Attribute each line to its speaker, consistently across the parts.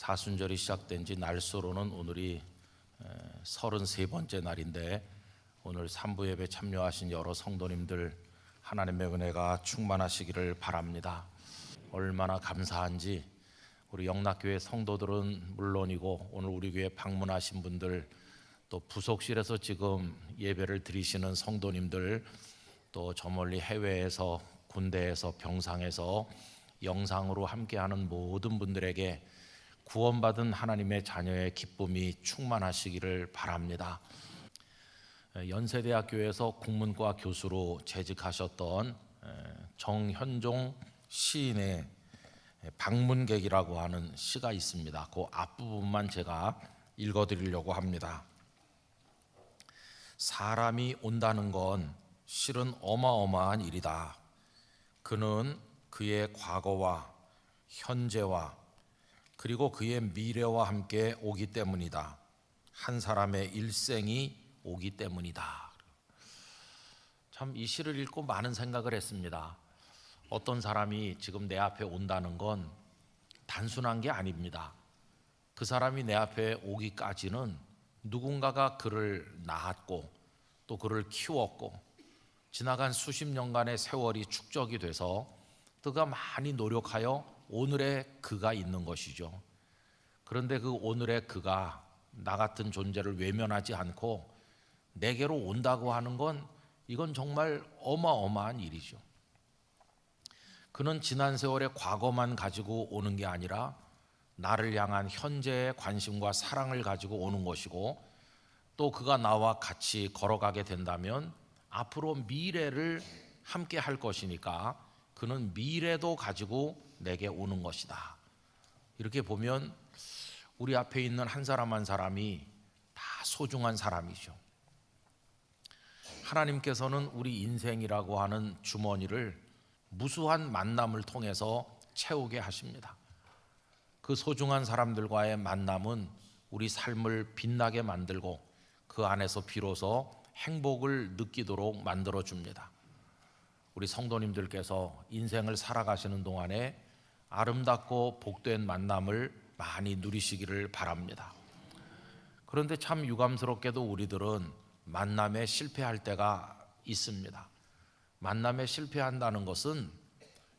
Speaker 1: 사순절이 시작된 지 날수로는 오늘이 33번째 날인데 오늘 3부 예배 참여하신 여러 성도님들 하나님의 은혜가 충만하시기를 바랍니다. 얼마나 감사한지 우리 영락교회 성도들은 물론이고 오늘 우리 교회 방문하신 분들, 또 부속실에서 지금 예배를 드리시는 성도님들, 또 저 멀리 해외에서, 군대에서, 병상에서 영상으로 함께하는 모든 분들에게 구원받은 하나님의 자녀의 기쁨이 충만하시기를 바랍니다. 연세대학교에서 국문과 교수로 재직하셨던 정현종 시인의 방문객이라고 하는 시가 있습니다. 그 앞부분만 제가 읽어드리려고 합니다. 사람이 온다는 건 실은 어마어마한 일이다. 그는 그의 과거와 현재와 그리고 그의 미래와 함께 오기 때문이다. 한 사람의 일생이 오기 때문이다. 참 이 시를 읽고 많은 생각을 했습니다. 어떤 사람이 지금 내 앞에 온다는 건 단순한 게 아닙니다. 그 사람이 내 앞에 오기까지는 누군가가 그를 낳았고 또 그를 키웠고 지나간 수십 년간의 세월이 축적이 돼서 그가 많이 노력하여 오늘의 그가 있는 것이죠. 그런데 그 오늘의 그가 나 같은 존재를 외면하지 않고 내게로 온다고 하는 건 이건 정말 어마어마한 일이죠. 그는 지난 세월의 과거만 가지고 오는 게 아니라 나를 향한 현재의 관심과 사랑을 가지고 오는 것이고, 또 그가 나와 같이 걸어가게 된다면 앞으로 미래를 함께 할 것이니까 그는 미래도 가지고 내게 오는 것이다. 이렇게 보면 우리 앞에 있는 한 사람 한 사람이 다 소중한 사람이죠. 하나님께서는 우리 인생이라고 하는 주머니를 무수한 만남을 통해서 채우게 하십니다. 그 소중한 사람들과의 만남은 우리 삶을 빛나게 만들고 그 안에서 비로소 행복을 느끼도록 만들어 줍니다. 우리 성도님들께서 인생을 살아가시는 동안에 아름답고 복된 만남을 많이 누리시기를 바랍니다. 그런데 참 유감스럽게도 우리들은 만남에 실패할 때가 있습니다. 만남에 실패한다는 것은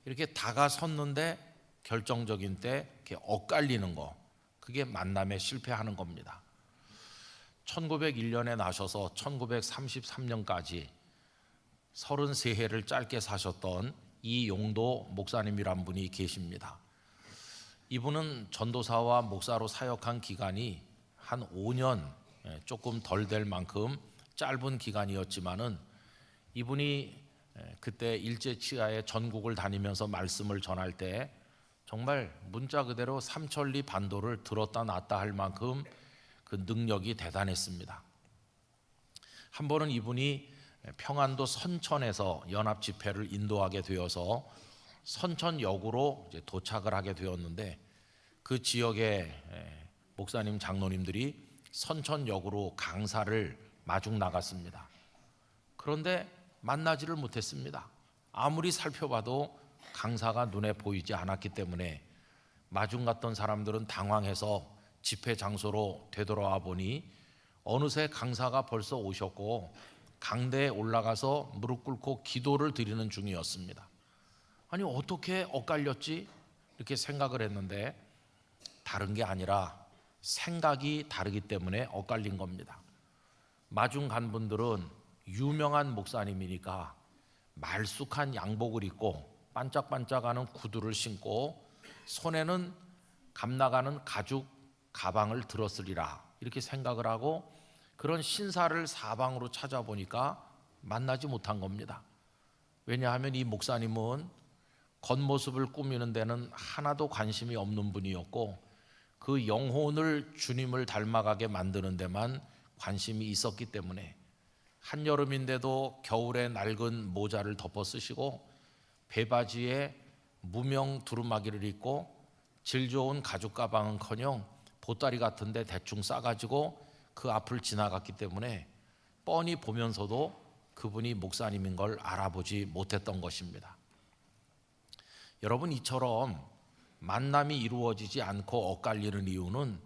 Speaker 1: 이렇게 다가섰는데 결정적인 때 이렇게 엇갈리는 거, 그게 만남에 실패하는 겁니다. 1901년에 나셔서 1933년까지 33해를 짧게 사셨던 이용도 목사님이란 분이 계십니다. 이분은 전도사와 목사로 사역한 기간이 한 5년 조금 덜 될 만큼 짧은 기간이었지만은 이분이 그때 일제치하에 전국을 다니면서 말씀을 전할 때 정말 문자 그대로 삼천리 반도를 들었다 놨다 할 만큼 그 능력이 대단했습니다. 한 번은 이분이 평안도 선천에서 연합 집회를 인도하게 되어서 선천역으로 이제 도착을 하게 되었는데 그 지역의 목사님 장로님들이 선천역으로 강사를 마중 나갔습니다. 그런데 만나지를 못했습니다. 아무리 살펴봐도 강사가 눈에 보이지 않았기 때문에 마중 갔던 사람들은 당황해서 집회 장소로 되돌아와 보니 어느새 강사가 벌써 오셨고 강대에 올라가서 무릎 꿇고 기도를 드리는 중이었습니다. 아니 어떻게 엇갈렸지? 이렇게 생각을 했는데 다른 게 아니라 생각이 다르기 때문에 엇갈린 겁니다. 마중 간 분들은 유명한 목사님이니까 말쑥한 양복을 입고 반짝반짝하는 구두를 신고 손에는 감나가는 가죽 가방을 들었으리라 이렇게 생각을 하고 그런 신사를 사방으로 찾아보니까 만나지 못한 겁니다. 왜냐하면 이 목사님은 겉모습을 꾸미는 데는 하나도 관심이 없는 분이었고 그 영혼을 주님을 닮아가게 만드는 데만 관심이 있었기 때문에 한여름인데도 겨울에 낡은 모자를 덮어 쓰시고 배바지에 무명 두루마기를 입고 질 좋은 가죽 가방은커녕 보따리 같은데 대충 싸가지고 그 앞을 지나갔기 때문에 뻔히 보면서도 그분이 목사님인 걸 알아보지 못했던 것입니다. 여러분, 이처럼 만남이 이루어지지 않고 엇갈리는 이유는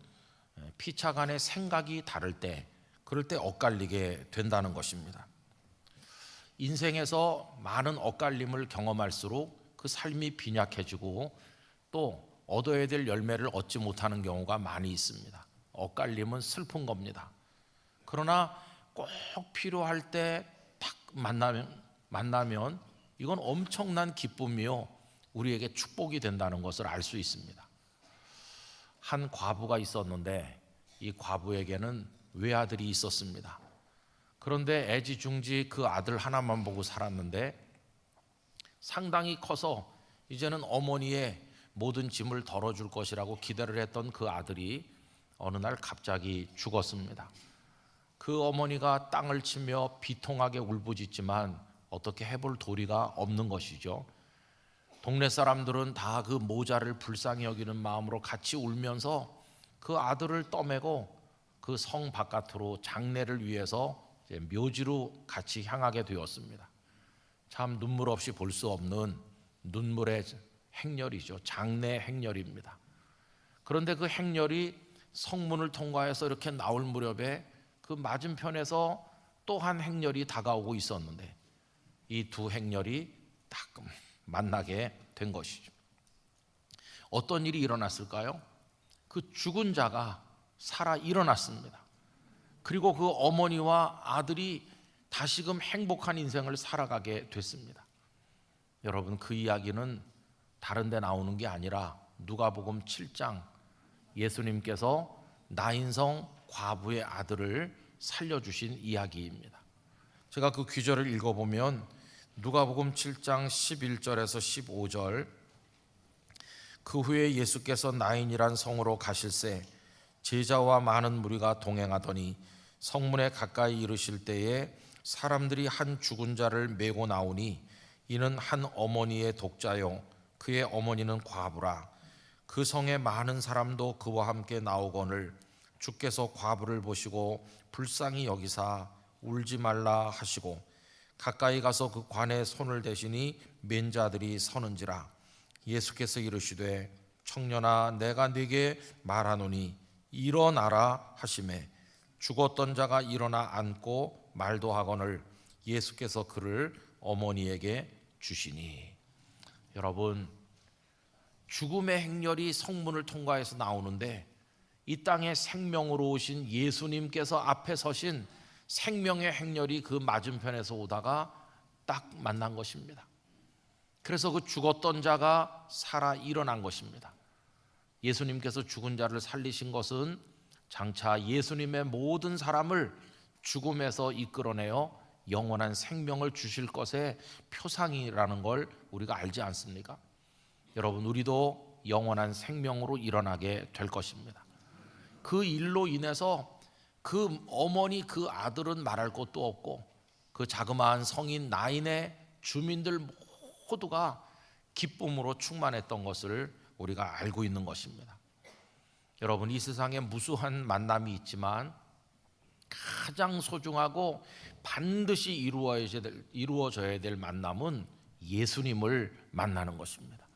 Speaker 1: 피차 간의 생각이 다를 때, 그럴 때 엇갈리게 된다는 것입니다. 인생에서 많은 엇갈림을 경험할수록 그 삶이 빈약해지고 또 얻어야 될 열매를 얻지 못하는 경우가 많이 있습니다. 엇갈림은 슬픈 겁니다. 그러나 꼭 필요할 때 딱 만나면 이건 엄청난 기쁨이요, 우리에게 축복이 된다는 것을 알 수 있습니다. 한 과부가 있었는데 이 과부에게는 외아들이 있었습니다. 그런데 애지중지 그 아들 하나만 보고 살았는데 상당히 커서 이제는 어머니의 모든 짐을 덜어줄 것이라고 기대를 했던 그 아들이 어느 날 갑자기 죽었습니다. 그 어머니가 땅을 치며 비통하게 울부짖지만 어떻게 해볼 도리가 없는 것이죠. 동네 사람들은 다 그 모자를 불쌍히 여기는 마음으로 같이 울면서 그 아들을 떠매고 그 성 바깥으로 장례를 위해서 묘지로 같이 향하게 되었습니다. 참 눈물 없이 볼 수 없는 눈물의 행렬이죠. 장례 행렬입니다. 그런데 그 행렬이 성문을 통과해서 이렇게 나올 무렵에 그 맞은편에서 또 한 행렬이 다가오고 있었는데 이 두 행렬이 딱 만나게 된 것이죠. 어떤 일이 일어났을까요? 그 죽은 자가 살아 일어났습니다. 그리고 그 어머니와 아들이 다시금 행복한 인생을 살아가게 됐습니다. 여러분, 그 이야기는 다른 데 나오는 게 아니라 누가복음 7장, 예수님께서 나인성 과부의 아들을 살려주신 이야기입니다. 제가 그 귀절을 읽어보면 누가복음 7장 11절에서 15절, 그 후에 예수께서 나인이란 성으로 가실새 제자와 많은 무리가 동행하더니 성문에 가까이 이르실 때에 사람들이 한 죽은 자를 메고 나오니 이는 한 어머니의 독자요 그의 어머니는 과부라. 그 성에 많은 사람도 그와 함께 나오거늘 주께서 과부를 보시고 불쌍히 여기사 울지 말라 하시고 가까이 가서 그 관에 손을 대시니 맨 자들이 서는지라. 예수께서 이르시되 청년아 내가 네게 말하노니 일어나라 하시매 죽었던 자가 일어나 앉고 말도 하거늘 예수께서 그를 어머니에게 주시니. 여러분, 죽음의 행렬이 성문을 통과해서 나오는데 이 땅에 생명으로 오신 예수님께서 앞에 서신 생명의 행렬이 그 맞은편에서 오다가 딱 만난 것입니다. 그래서 그 죽었던 자가 살아 일어난 것입니다. 예수님께서 죽은 자를 살리신 것은 장차 예수님의 모든 사람을 죽음에서 이끌어내어 영원한 생명을 주실 것의 표상이라는 걸 우리가 알지 않습니까? 여러분, 우리도 영원한 생명으로 일어나게 될 것입니다. 그 일로 인해서 그 어머니 그 아들은 말할 것도 없고 그 자그마한 성인 나인의 주민들 모두가 기쁨으로 충만했던 것을 우리가 알고 있는 것입니다. 여러분, 이 세상에 무수한 만남이 있지만 가장 소중하고 반드시 이루어져야 될 만남은 예수님을 만나는 것입니다.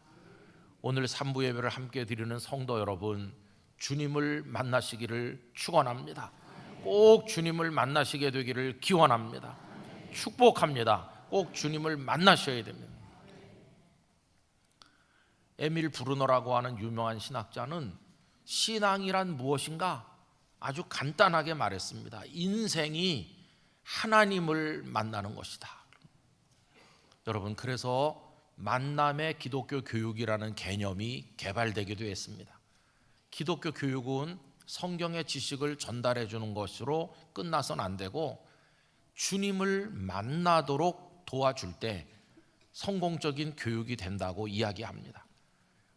Speaker 1: 오늘 3부 예배를 함께 드리는 성도 여러분, 주님을 만나시기를 축원합니다. 꼭 주님을 만나시게 되기를 기원합니다. 축복합니다. 꼭 주님을 만나셔야 됩니다. 에밀 브루너라고 하는 유명한 신학자는 신앙이란 무엇인가 아주 간단하게 말했습니다. 인생이 하나님을 만나는 것이다. 여러분, 그래서 만남의 기독교 교육이라는 개념이 개발되기도 했습니다. 기독교 교육은 성경의 지식을 전달해 주는 것으로 끝나서는 안 되고 주님을 만나도록 도와줄 때 성공적인 교육이 된다고 이야기합니다.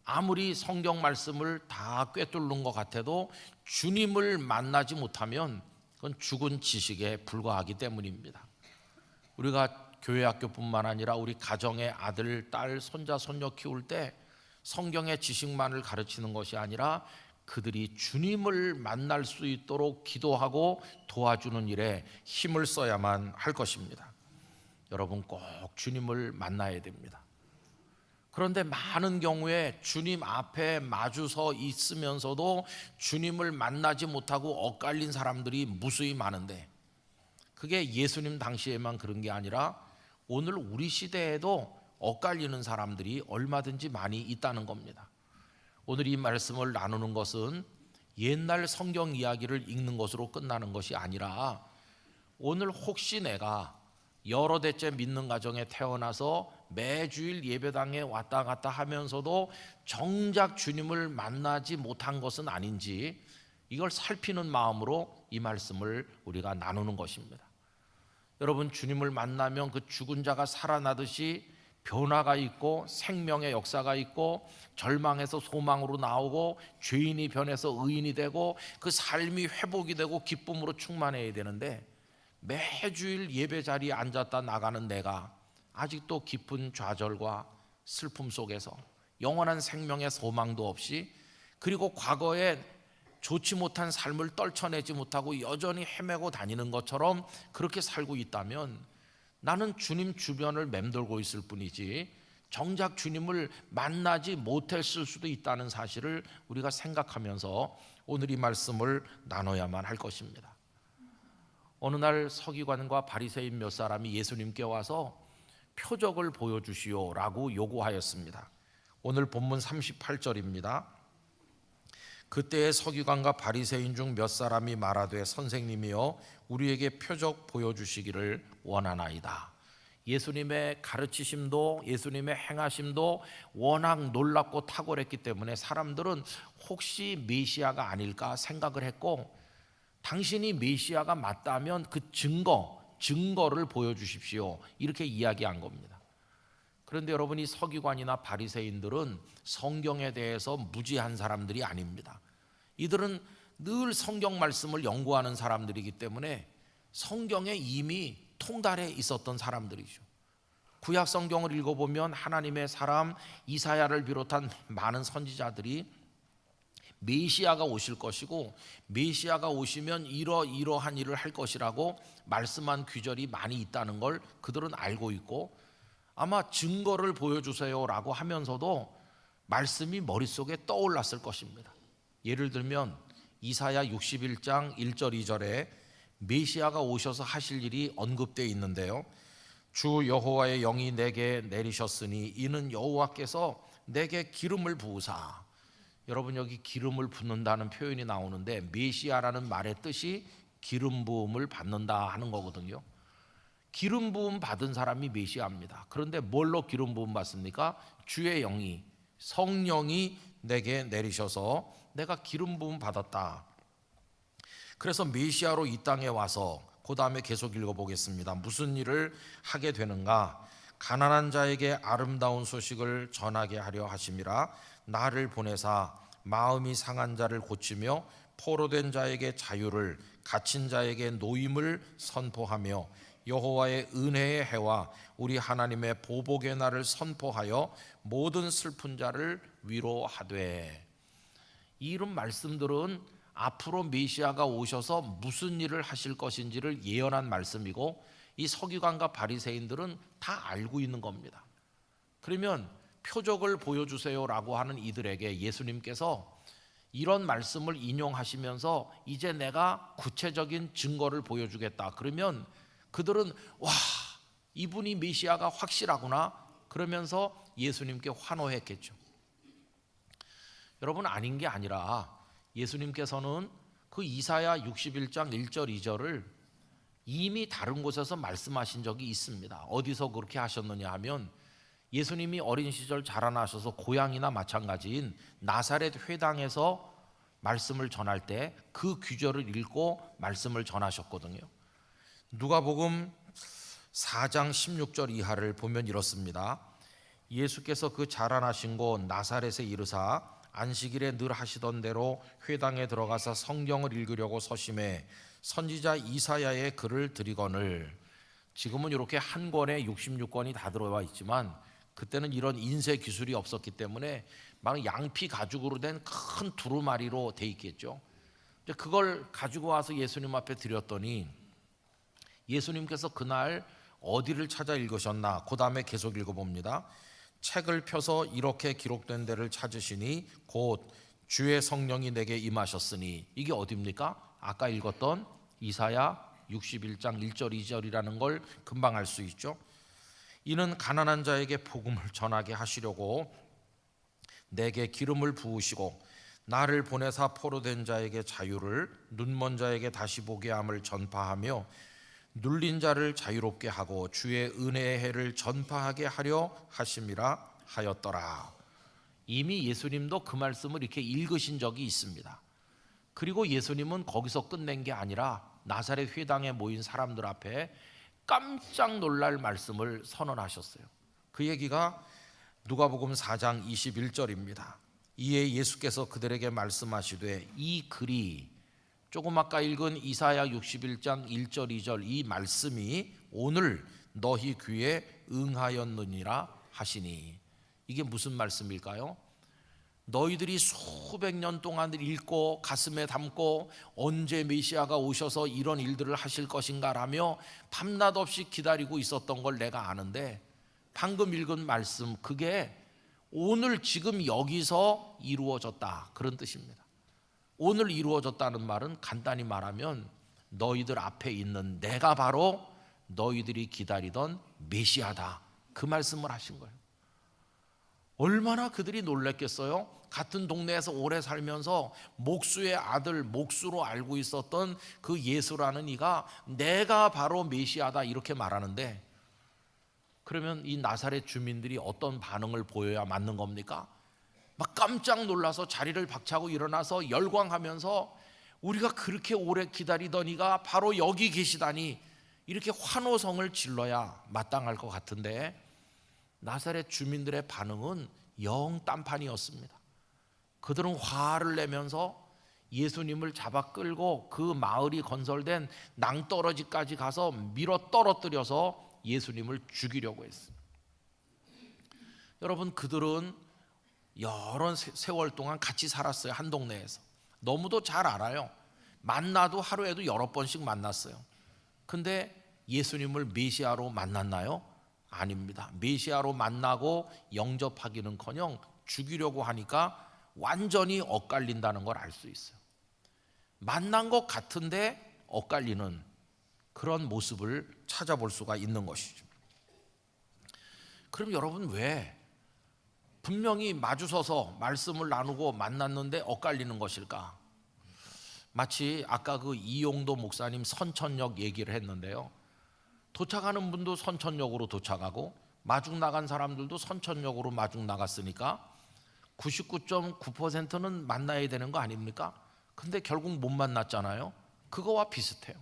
Speaker 1: 아무리 성경 말씀을 다 꿰뚫는 것 같아도 주님을 만나지 못하면 그건 죽은 지식에 불과하기 때문입니다. 우리가 교회 학교뿐만 아니라 우리 가정의 아들, 딸, 손자, 손녀 키울 때 성경의 지식만을 가르치는 것이 아니라 그들이 주님을 만날 수 있도록 기도하고 도와주는 일에 힘을 써야만 할 것입니다. 여러분, 꼭 주님을 만나야 됩니다. 그런데 많은 경우에 주님 앞에 마주서 있으면서도 주님을 만나지 못하고 엇갈린 사람들이 무수히 많은데, 그게 예수님 당시에만 그런 게 아니라 오늘 우리 시대에도 엇갈리는 사람들이 얼마든지 많이 있다는 겁니다. 오늘 이 말씀을 나누는 것은 옛날 성경 이야기를 읽는 것으로 끝나는 것이 아니라, 오늘 혹시 내가 여러 대째 믿는 가정에 태어나서 매주일 예배당에 왔다 갔다 하면서도 정작 주님을 만나지 못한 것은 아닌지, 이걸 살피는 마음으로 이 말씀을 우리가 나누는 것입니다. 여러분, 주님을 만나면 그 죽은 자가 살아나듯이 변화가 있고 생명의 역사가 있고 절망에서 소망으로 나오고 죄인이 변해서 의인이 되고 그 삶이 회복이 되고 기쁨으로 충만해야 되는데, 매주일 예배 자리에 앉았다 나가는 내가 아직도 깊은 좌절과 슬픔 속에서 영원한 생명의 소망도 없이, 그리고 과거에 좋지 못한 삶을 떨쳐내지 못하고 여전히 헤매고 다니는 것처럼 그렇게 살고 있다면, 나는 주님 주변을 맴돌고 있을 뿐이지 정작 주님을 만나지 못했을 수도 있다는 사실을 우리가 생각하면서 오늘 이 말씀을 나눠야만 할 것입니다. 어느 날 서기관과 바리새인 몇 사람이 예수님께 와서 표적을 보여주시오라고 요구하였습니다. 오늘 본문 38절입니다. 그때의 서기관과 바리새인 중 몇 사람이 말하되, 선생님이여 우리에게 표적 보여주시기를 원하나이다. 예수님의 가르치심도 예수님의 행하심도 워낙 놀랍고 탁월했기 때문에 사람들은 혹시 메시아가 아닐까 생각을 했고, 당신이 메시아가 맞다면 그 증거를 보여주십시오, 이렇게 이야기한 겁니다. 그런데 여러분, 이 서기관이나 바리새인들은 성경에 대해서 무지한 사람들이 아닙니다. 이들은 늘 성경 말씀을 연구하는 사람들이기 때문에 성경에 이미 통달해 있었던 사람들이죠. 구약 성경을 읽어보면 하나님의 사람 이사야를 비롯한 많은 선지자들이 메시아가 오실 것이고 메시아가 오시면 이러한 일을 할 것이라고 말씀한 규절이 많이 있다는 걸 그들은 알고 있고, 아마 증거를 보여주세요라고 하면서도 말씀이 머릿속에 떠올랐을 것입니다. 예를 들면 이사야 61장 1절 2절에 메시아가 오셔서 하실 일이 언급되어 있는데요. 주 여호와의 영이 내게 내리셨으니 이는 여호와께서 내게 기름을 부으사. 여러분, 여기 기름을 붓는다는 표현이 나오는데 메시아라는 말의 뜻이 기름 부음을 받는다 하는 거거든요. 기름 부음 받은 사람이 메시아입니다. 그런데 뭘로 기름 부음 받습니까? 주의 영이, 성령이 내게 내리셔서 내가 기름 부음 받았다. 그래서 메시아로 이 땅에 와서, 그 다음에 계속 읽어보겠습니다. 무슨 일을 하게 되는가? 가난한 자에게 아름다운 소식을 전하게 하려 하심이라. 나를 보내사 마음이 상한 자를 고치며 포로된 자에게 자유를, 갇힌 자에게 노임을 선포하며 여호와의 은혜의 해와 우리 하나님의 보복의 날을 선포하여 모든 슬픈 자를 위로하되. 이런 말씀들은 앞으로 메시아가 오셔서 무슨 일을 하실 것인지를 예언한 말씀이고, 이 서기관과 바리새인들은 다 알고 있는 겁니다. 그러면 표적을 보여주세요라고 하는 이들에게 예수님께서 이런 말씀을 인용하시면서 이제 내가 구체적인 증거를 보여주겠다. 그러면 그들은 와, 이분이 메시아가 확실하구나 그러면서 예수님께 환호했겠죠. 여러분, 아닌 게 아니라 예수님께서는 그 이사야 61장 1절 2절을 이미 다른 곳에서 말씀하신 적이 있습니다. 어디서 그렇게 하셨느냐 하면, 예수님이 어린 시절 자라나셔서 고향이나 마찬가지인 나사렛 회당에서 말씀을 전할 때 그 규절을 읽고 말씀을 전하셨거든요. 누가복음 4장 16절 이하를 보면 이렇습니다. 예수께서 그 자라나신 곳 나사렛에 이르사 안식일에 늘 하시던 대로 회당에 들어가서 성경을 읽으려고 서심해 선지자 이사야의 글을 드리거늘. 지금은 이렇게 한 권에 66권이 다 들어와 있지만 그때는 이런 인쇄 기술이 없었기 때문에 막 양피 가죽으로 된 큰 두루마리로 돼 있겠죠. 그걸 가지고 와서 예수님 앞에 드렸더니 예수님께서 그날 어디를 찾아 읽으셨나? 그 다음에 계속 읽어봅니다. 책을 펴서 이렇게 기록된 데를 찾으시니 곧 주의 성령이 내게 임하셨으니, 이게 어디입니까? 아까 읽었던 이사야 61장 1절 2절이라는 걸 금방 알 수 있죠. 이는 가난한 자에게 복음을 전하게 하시려고 내게 기름을 부으시고 나를 보내사 포로된 자에게 자유를, 눈먼 자에게 다시 보게 함을 전파하며 눌린 자를 자유롭게 하고 주의 은혜의 해를 전파하게 하려 하심이라 하였더라. 이미 예수님도 그 말씀을 이렇게 읽으신 적이 있습니다. 그리고 예수님은 거기서 끝낸 게 아니라 나사렛 회당에 모인 사람들 앞에 깜짝 놀랄 말씀을 선언하셨어요. 그 얘기가 누가복음 4장 21절입니다. 이에 예수께서 그들에게 말씀하시되, 이 글이, 조금 아까 읽은 이사야 61장 1절 2절 이 말씀이 오늘 너희 귀에 응하였느니라 하시니, 이게 무슨 말씀일까요? 너희들이 수백 년 동안 읽고 가슴에 담고 언제 메시아가 오셔서 이런 일들을 하실 것인가 라며 밤낮 없이 기다리고 있었던 걸 내가 아는데, 방금 읽은 말씀, 그게 오늘 지금 여기서 이루어졌다, 그런 뜻입니다. 오늘 이루어졌다는 말은 간단히 말하면 너희들 앞에 있는 내가 바로 너희들이 기다리던 메시아다, 그 말씀을 하신 거예요. 얼마나 그들이 놀랐겠어요? 같은 동네에서 오래 살면서 목수의 아들, 목수로 알고 있었던 그 예수라는 이가 내가 바로 메시아다 이렇게 말하는데, 그러면 이 나사렛 주민들이 어떤 반응을 보여야 맞는 겁니까? 막 깜짝 놀라서 자리를 박차고 일어나서 열광하면서 우리가 그렇게 오래 기다리던 이가 바로 여기 계시다니, 이렇게 환호성을 질러야 마땅할 것 같은데, 나사렛 주민들의 반응은 영 딴판이었습니다. 그들은 화를 내면서 예수님을 잡아 끌고 그 마을이 건설된 낭떠러지까지 가서 밀어 떨어뜨려서 예수님을 죽이려고 했어요. 여러분, 그들은 여러 세월 동안 같이 살았어요. 한 동네에서. 너무도 잘 알아요. 만나도 하루에도 여러 번씩 만났어요. 근데 예수님을 메시아로 만났나요? 아닙니다. 메시아로 만나고 영접하기는커녕 죽이려고 하니까 완전히 엇갈린다는 걸 알 수 있어요. 만난 것 같은데 엇갈리는 그런 모습을 찾아볼 수가 있는 것이죠. 그럼 여러분, 왜 분명히 마주서서 말씀을 나누고 만났는데 엇갈리는 것일까? 마치 아까 그 이용도 목사님 선천역 얘기를 했는데요, 도착하는 분도 선천역으로 도착하고 마중 나간 사람들도 선천역으로 마중 나갔으니까 99.9%는 만나야 되는 거 아닙니까? 근데 결국 못 만났잖아요. 그거와 비슷해요.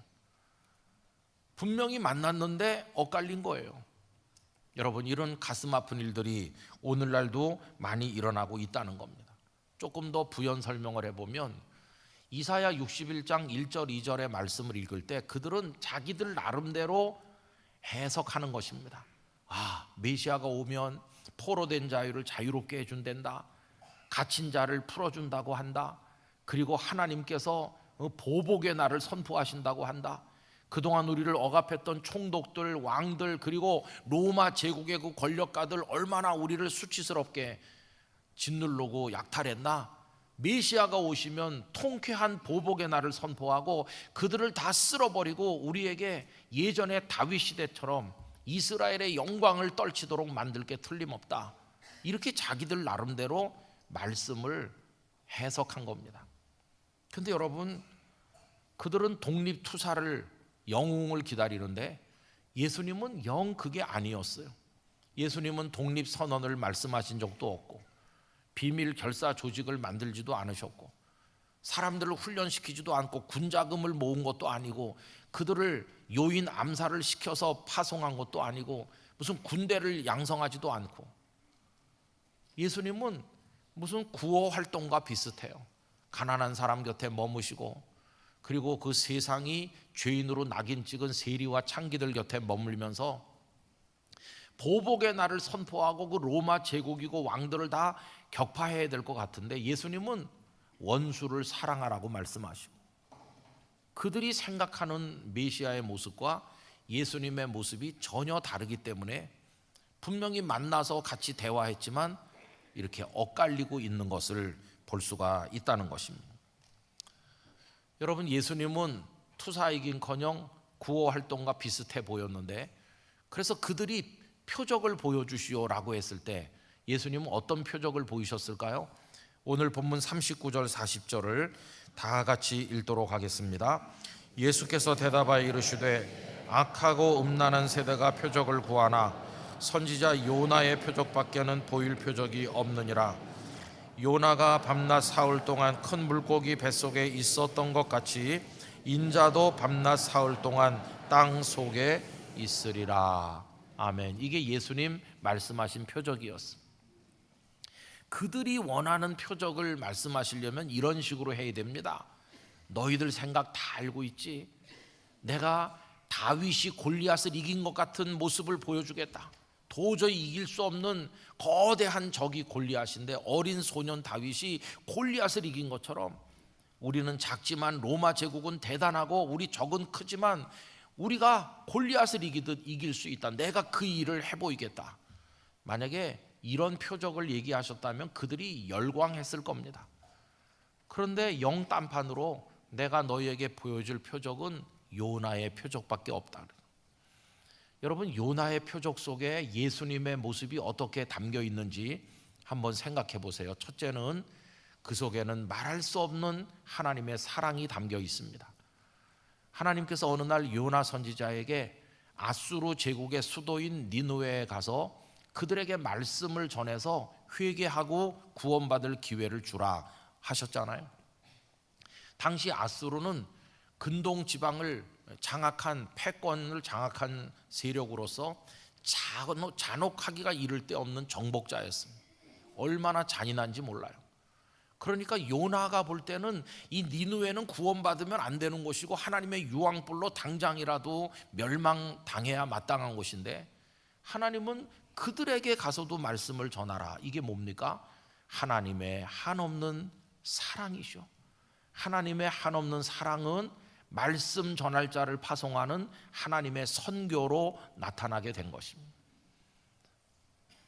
Speaker 1: 분명히 만났는데 엇갈린 거예요. 여러분, 이런 가슴 아픈 일들이 오늘날도 많이 일어나고 있다는 겁니다. 조금 더 부연 설명을 해보면 이사야 61장 1절 2절의 말씀을 읽을 때 그들은 자기들 나름대로 해석하는 것입니다. 아, 메시아가 오면 포로된 자유를 자유롭게 해준단다, 갇힌 자를 풀어준다고 한다, 그리고 하나님께서 보복의 날을 선포하신다고 한다, 그동안 우리를 억압했던 총독들, 왕들, 그리고 로마 제국의 그 권력가들 얼마나 우리를 수치스럽게 짓누르고 약탈했나, 메시아가 오시면 통쾌한 보복의 날을 선포하고 그들을 다 쓸어버리고 우리에게 예전의 다윗 시대처럼 이스라엘의 영광을 떨치도록 만들 게 틀림없다, 이렇게 자기들 나름대로 말씀을 해석한 겁니다. 근데 여러분, 그들은 독립투사를, 영웅을 기다리는데 예수님은 영 그게 아니었어요. 예수님은 독립선언을 말씀하신 적도 없고 비밀 결사 조직을 만들지도 않으셨고 사람들을 훈련시키지도 않고 군자금을 모은 것도 아니고 그들을 요인 암살을 시켜서 파송한 것도 아니고 무슨 군대를 양성하지도 않고, 예수님은 무슨 구호 활동과 비슷해요. 가난한 사람 곁에 머무시고 그리고 그 세상이 죄인으로 낙인 찍은 세리와 창기들 곁에 머물면서 보복의 날을 선포하고 그 로마 제국이고 왕들을 다 격파해야 될 것 같은데 예수님은 원수를 사랑하라고 말씀하시고, 그들이 생각하는 메시아의 모습과 예수님의 모습이 전혀 다르기 때문에 분명히 만나서 같이 대화했지만 이렇게 엇갈리고 있는 것을 볼 수가 있다는 것입니다. 여러분, 예수님은 투사이긴커녕 구호 활동과 비슷해 보였는데, 그래서 그들이 표적을 보여주시오라고 했을 때 예수님은 어떤 표적을 보이셨을까요? 오늘 본문 39절 40절을 다 같이 읽도록 하겠습니다. 예수께서 대답하여 이르시되 악하고 음란한 세대가 표적을 구하나 선지자 요나의 표적밖에는 보일 표적이 없느니라. 요나가 밤낮 사흘 동안 큰 물고기 뱃속에 있었던 것 같이 인자도 밤낮 사흘 동안 땅 속에 있으리라. 아멘. 이게 예수님 말씀하신 표적이었습니다. 그들이 원하는 표적을 말씀하시려면 이런 식으로 해야 됩니다. 너희들 생각 다 알고 있지? 내가 다윗이 골리앗을 이긴 것 같은 모습을 보여주겠다. 도저히 이길 수 없는 거대한 적이 골리앗인데 어린 소년 다윗이 골리앗을 이긴 것처럼 우리는 작지만 로마 제국은 대단하고 우리 적은 크지만 우리가 골리앗을 이기듯 이길 수 있다. 내가 그 일을 해보이겠다. 만약에 이런 표적을 얘기하셨다면 그들이 열광했을 겁니다. 그런데 영딴판으로 내가 너희에게 보여줄 표적은 요나의 표적밖에 없다. 여러분, 요나의 표적 속에 예수님의 모습이 어떻게 담겨 있는지 한번 생각해 보세요. 첫째는 그 속에는 말할 수 없는 하나님의 사랑이 담겨 있습니다. 하나님께서 어느 날 요나 선지자에게 아수르 제국의 수도인 니느웨에 가서 그들에게 말씀을 전해서 회개하고 구원받을 기회를 주라 하셨잖아요. 당시 아수르는 근동 지방을 장악한 패권을 장악한 세력으로서 잔혹하기가 이를 데 없는 정복자였습니다. 얼마나 잔인한지 몰라요. 그러니까 요나가 볼 때는 이 니느웨는 구원받으면 안 되는 곳이고 하나님의 유황불로 당장이라도 멸망당해야 마땅한 곳인데 하나님은 그들에게 가서도 말씀을 전하라. 이게 뭡니까? 하나님의 한없는 사랑이죠. 하나님의 한없는 사랑은 말씀 전할 자를 파송하는 하나님의 선교로 나타나게 된 것입니다.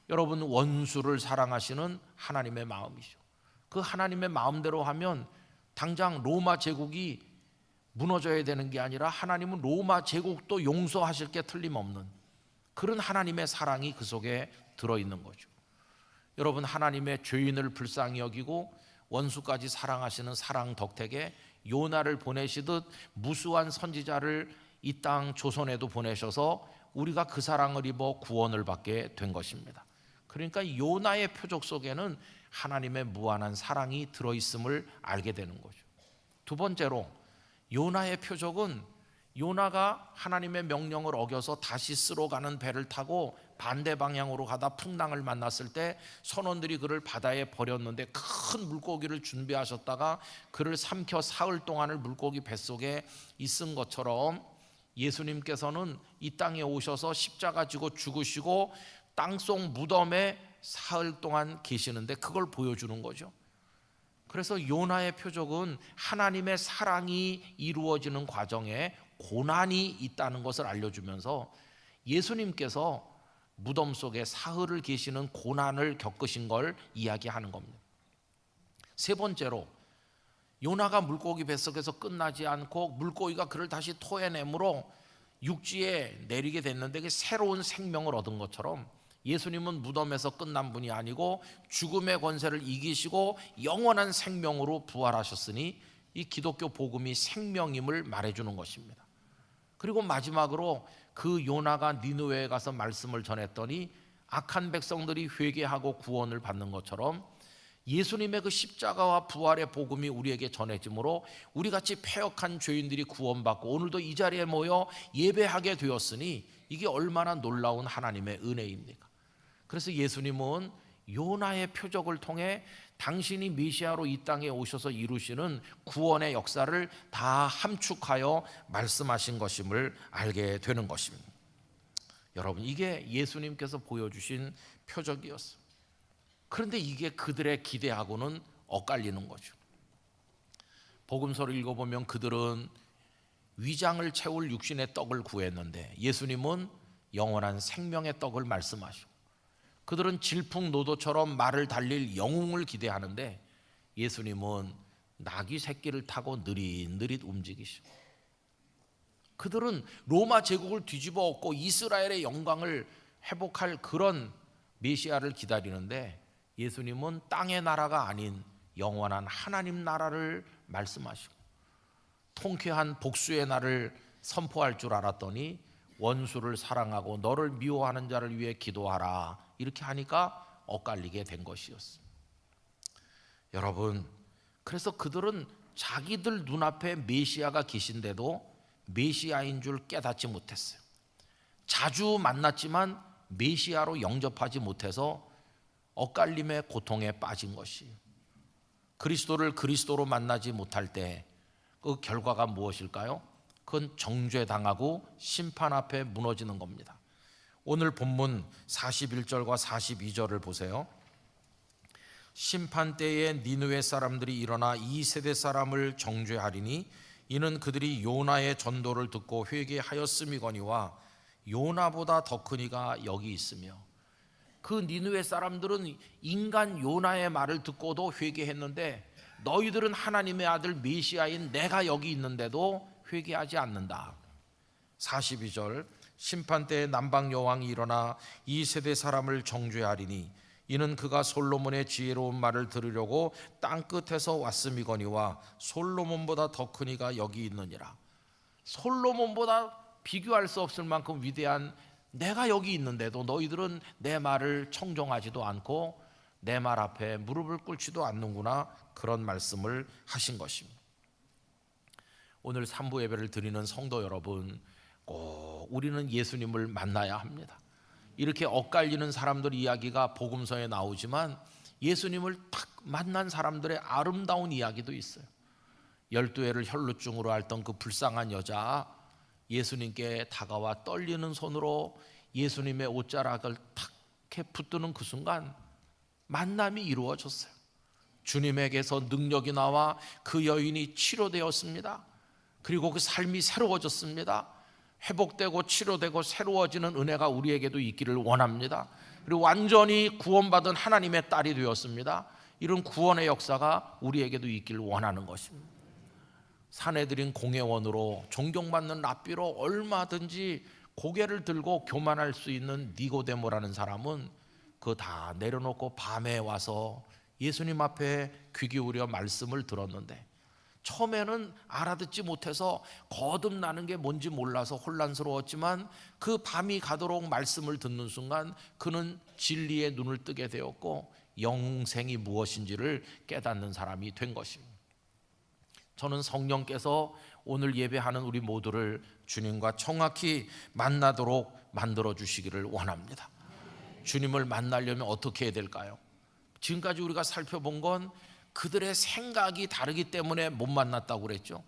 Speaker 1: 여러분, 원수를 사랑하시는 하나님의 마음이죠. 그 하나님의 마음대로 하면 당장 로마 제국이 무너져야 되는 게 아니라 하나님은 로마 제국도 용서하실 게 틀림없는 그런 하나님의 사랑이 그 속에 들어있는 거죠. 여러분, 하나님의 죄인을 불쌍히 여기고 원수까지 사랑하시는 사랑 덕택에 요나를 보내시듯 무수한 선지자를 이 땅 조선에도 보내셔서 우리가 그 사랑을 입어 구원을 받게 된 것입니다. 그러니까 요나의 표적 속에는 하나님의 무한한 사랑이 들어있음을 알게 되는 거죠. 두 번째로, 요나의 표적은 요나가 하나님의 명령을 어겨서 다시 쓰러 가는 배를 타고 반대 방향으로 가다 풍랑을 만났을 때 선원들이 그를 바다에 버렸는데 큰 물고기를 준비하셨다가 그를 삼켜 사흘 동안을 물고기 뱃속에 있은 것처럼 예수님께서는 이 땅에 오셔서 십자가 지고 죽으시고 땅속 무덤에 사흘 동안 계시는데 그걸 보여주는 거죠. 그래서 요나의 표적은 하나님의 사랑이 이루어지는 과정에 고난이 있다는 것을 알려주면서 예수님께서 무덤 속에 사흘을 계시는 고난을 겪으신 걸 이야기하는 겁니다. 세 번째로, 요나가 물고기 뱃속에서 끝나지 않고 물고기가 그를 다시 토해내므로 육지에 내리게 됐는데 그 새로운 생명을 얻은 것처럼 예수님은 무덤에서 끝난 분이 아니고 죽음의 권세를 이기시고 영원한 생명으로 부활하셨으니 이 기독교 복음이 생명임을 말해주는 것입니다. 그리고 마지막으로 그 요나가 니느웨에 가서 말씀을 전했더니 악한 백성들이 회개하고 구원을 받는 것처럼 예수님의 그 십자가와 부활의 복음이 우리에게 전해지므로 우리같이 패역한 죄인들이 구원받고 오늘도 이 자리에 모여 예배하게 되었으니 이게 얼마나 놀라운 하나님의 은혜입니까? 그래서 예수님은 요나의 표적을 통해 당신이 메시아로 이 땅에 오셔서 이루시는 구원의 역사를 다 함축하여 말씀하신 것임을 알게 되는 것입니다. 여러분, 이게 예수님께서 보여주신 표적이었어요. 그런데 이게 그들의 기대하고는 엇갈리는 거죠. 복음서를 읽어보면 그들은 위장을 채울 육신의 떡을 구했는데 예수님은 영원한 생명의 떡을 말씀하시고 그들은 질풍노도처럼 말을 달릴 영웅을 기대하는데 예수님은 나귀 새끼를 타고 느릿느릿 움직이시고, 그들은 로마 제국을 뒤집어 엎고 이스라엘의 영광을 회복할 그런 메시아를 기다리는데 예수님은 땅의 나라가 아닌 영원한 하나님 나라를 말씀하시고 통쾌한 복수의 날을 선포할 줄 알았더니 원수를 사랑하고 너를 미워하는 자를 위해 기도하라 이렇게 하니까 엇갈리게 된 것이었어요. 여러분, 그래서 그들은 자기들 눈앞에 메시아가 계신데도 메시아인 줄 깨닫지 못했어요. 자주 만났지만 메시아로 영접하지 못해서 엇갈림의 고통에 빠진 것이, 그리스도를 그리스도로 만나지 못할 때 그 결과가 무엇일까요? 그건 정죄당하고 심판 앞에 무너지는 겁니다. 오늘 본문 41절과 42절을 보세요. 심판 때에 니느웨 사람들이 일어나 이 세대 사람을 정죄하리니 이는 그들이 요나의 전도를 듣고 회개하였음이거니와 요나보다 더 큰 이가 여기 있으며, 그 니느웨 사람들은 인간 요나의 말을 듣고도 회개했는데 너희들은 하나님의 아들 메시아인 내가 여기 있는데도 회개하지 않는다. 42절 심판 때에 남방 여왕이 일어나 이 세대 사람을 정죄하리니 이는 그가 솔로몬의 지혜로운 말을 들으려고 땅끝에서 왔음이거니와 솔로몬보다 더 큰 이가 여기 있느니라. 솔로몬보다 비교할 수 없을 만큼 위대한 내가 여기 있는데도 너희들은 내 말을 청종하지도 않고 내 말 앞에 무릎을 꿇지도 않는구나, 그런 말씀을 하신 것입니다. 오늘 3부 예배를 드리는 성도 여러분, 꼭 우리는 예수님을 만나야 합니다. 이렇게 엇갈리는 사람들 이야기가 복음서에 나오지만 예수님을 딱 만난 사람들의 아름다운 이야기도 있어요. 12해를 혈루증으로 앓던 그 불쌍한 여자, 예수님께 다가와 떨리는 손으로 예수님의 옷자락을 탁 이렇게 붙드는 그 순간 만남이 이루어졌어요. 주님에게서 능력이 나와 그 여인이 치료되었습니다. 그리고 그 삶이 새로워졌습니다. 회복되고 치료되고 새로워지는 은혜가 우리에게도 있기를 원합니다. 그리고 완전히 구원받은 하나님의 딸이 되었습니다. 이런 구원의 역사가 우리에게도 있기를 원하는 것입니다. 사내들인 공회원으로 존경받는 랍비로 얼마든지 고개를 들고 교만할 수 있는 니고데모라는 사람은 그거 다 내려놓고 밤에 와서 예수님 앞에 귀 기울여 말씀을 들었는데 처음에는 알아듣지 못해서 거듭나는 게 뭔지 몰라서 혼란스러웠지만 그 밤이 가도록 말씀을 듣는 순간 그는 진리의 눈을 뜨게 되었고 영생이 무엇인지를 깨닫는 사람이 된 것입니다. 저는 성령께서 오늘 예배하는 우리 모두를 주님과 정확히 만나도록 만들어 주시기를 원합니다. 주님을 만나려면 어떻게 해야 될까요? 지금까지 우리가 살펴본 건 그들의 생각이 다르기 때문에 못 만났다고 그랬죠.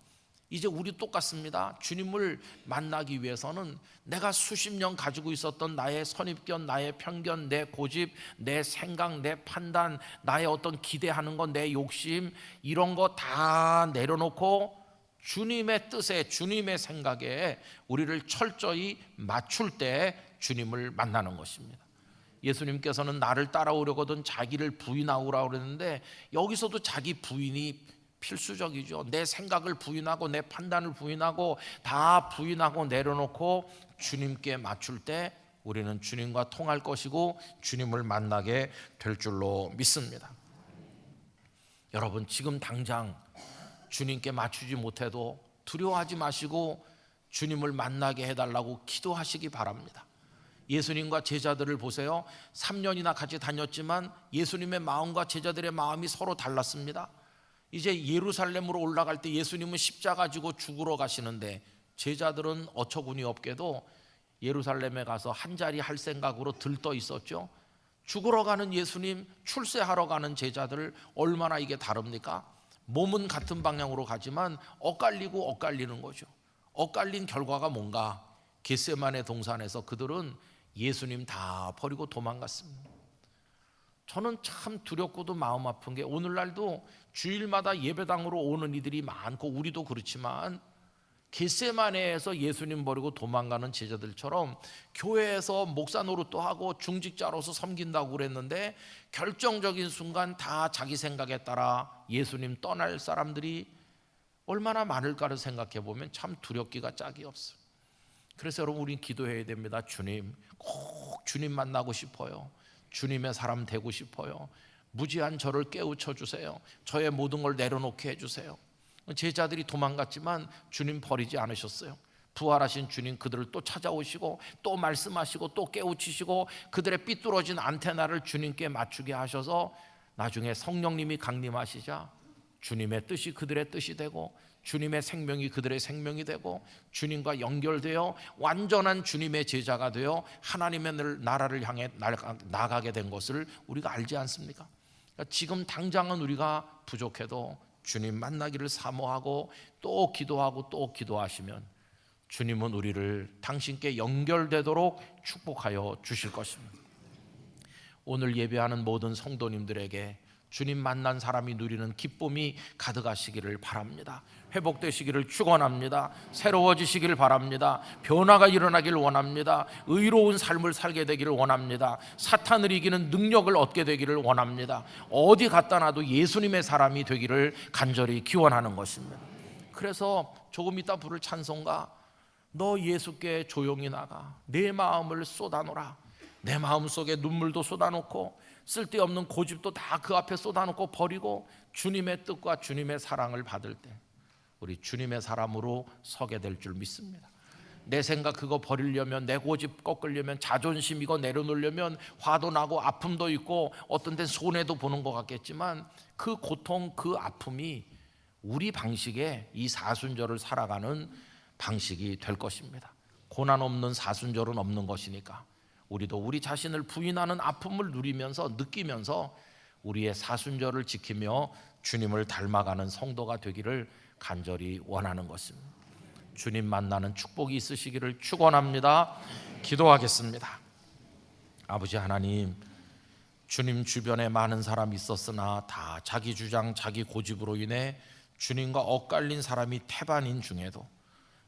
Speaker 1: 이제 우리 똑같습니다. 주님을 만나기 위해서는 내가 수십 년 가지고 있었던 나의 선입견, 나의 편견, 내 고집, 내 생각, 내 판단, 나의 어떤 기대하는 것, 내 욕심, 이런 거 다 내려놓고 주님의 뜻에, 주님의 생각에 우리를 철저히 맞출 때 주님을 만나는 것입니다. 예수님께서는 나를 따라오려거든 자기를 부인하오라고 그랬는데 여기서도 자기 부인이 필수적이죠. 내 생각을 부인하고 내 판단을 부인하고 다 부인하고 내려놓고 주님께 맞출 때 우리는 주님과 통할 것이고 주님을 만나게 될 줄로 믿습니다. 여러분, 지금 당장 주님께 맞추지 못해도 두려워하지 마시고 주님을 만나게 해달라고 기도하시기 바랍니다. 예수님과 제자들을 보세요. 3년이나 같이 다녔지만 예수님의 마음과 제자들의 마음이 서로 달랐습니다. 이제 예루살렘으로 올라갈 때 예수님은 십자가 지고 죽으러 가시는데 제자들은 어처구니 없게도 예루살렘에 가서 한 자리 할 생각으로 들떠 있었죠. 죽으러 가는 예수님, 출세하러 가는 제자들, 얼마나 이게 다릅니까? 몸은 같은 방향으로 가지만 엇갈리고 엇갈리는 거죠. 엇갈린 결과가 뭔가? 겟세마네 동산에서 그들은 예수님 다 버리고 도망갔습니다. 저는 참 두렵고도 마음 아픈 게 오늘날도 주일마다 예배당으로 오는 이들이 많고 우리도 그렇지만 겟세마네에서 예수님 버리고 도망가는 제자들처럼 교회에서 목사 노릇도 하고 중직자로서 섬긴다고 그랬는데 결정적인 순간 다 자기 생각에 따라 예수님 떠날 사람들이 얼마나 많을까를 생각해 보면 참 두렵기가 짝이 없어요. 그래서 여러분, 우린 기도해야 됩니다. 주님, 꼭 주님 만나고 싶어요. 주님의 사람 되고 싶어요. 무지한 저를 깨우쳐 주세요. 저의 모든 걸 내려놓게 해주세요. 제자들이 도망갔지만 주님 버리지 않으셨어요. 부활하신 주님 그들을 또 찾아오시고 또 말씀하시고 또 깨우치시고 그들의 삐뚤어진 안테나를 주님께 맞추게 하셔서 나중에 성령님이 강림하시자 주님의 뜻이 그들의 뜻이 되고 주님의 생명이 그들의 생명이 되고 주님과 연결되어 완전한 주님의 제자가 되어 하나님의 나라를 향해 나가게 된 것을 우리가 알지 않습니까? 그러니까 지금 당장은 우리가 부족해도 주님 만나기를 사모하고 또 기도하고 또 기도하시면 주님은 우리를 당신께 연결되도록 축복하여 주실 것입니다. 오늘 예배하는 모든 성도님들에게 주님 만난 사람이 누리는 기쁨이 가득하시기를 바랍니다. 회복되시기를 축원합니다. 새로워지시기를 바랍니다. 변화가 일어나기를 원합니다. 의로운 삶을 살게 되기를 원합니다. 사탄을 이기는 능력을 얻게 되기를 원합니다. 어디 갖다 놔도 예수님의 사람이 되기를 간절히 기원하는 것입니다. 그래서 조금 이따 부를 찬송가, 너 예수께 조용히 나가 내 마음을 쏟아놓으라. 내 마음속에 눈물도 쏟아놓고 쓸데없는 고집도 다 그 앞에 쏟아놓고 버리고 주님의 뜻과 주님의 사랑을 받을 때 우리 주님의 사람으로 서게 될 줄 믿습니다. 내 생각 그거 버리려면, 내 고집 꺾으려면, 자존심 이거 내려놓으려면 화도 나고 아픔도 있고 어떤 데는 손해도 보는 것 같겠지만 그 고통, 그 아픔이 우리 방식의 이 사순절을 살아가는 방식이 될 것입니다. 고난 없는 사순절은 없는 것이니까 우리도 우리 자신을 부인하는 아픔을 누리면서 느끼면서 우리의 사순절을 지키며 주님을 닮아가는 성도가 되기를 간절히 원하는 것입니다. 주님 만나는 축복이 있으시기를 축원합니다. 기도하겠습니다. 아버지 하나님, 주님 주변에 많은 사람이 있었으나 다 자기 주장, 자기 고집으로 인해 주님과 엇갈린 사람이 태반인 중에도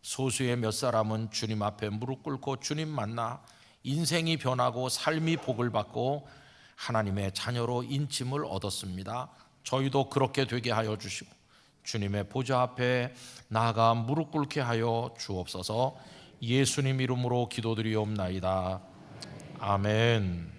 Speaker 1: 소수의 몇 사람은 주님 앞에 무릎 꿇고 주님 만나 인생이 변하고 삶이 복을 받고 하나님의 자녀로 인침을 얻었습니다. 저희도 그렇게 되게 하여 주시고 주님의 보좌 앞에 나아가 무릎 꿇게 하여 주옵소서. 예수님 이름으로 기도드리옵나이다. 아멘.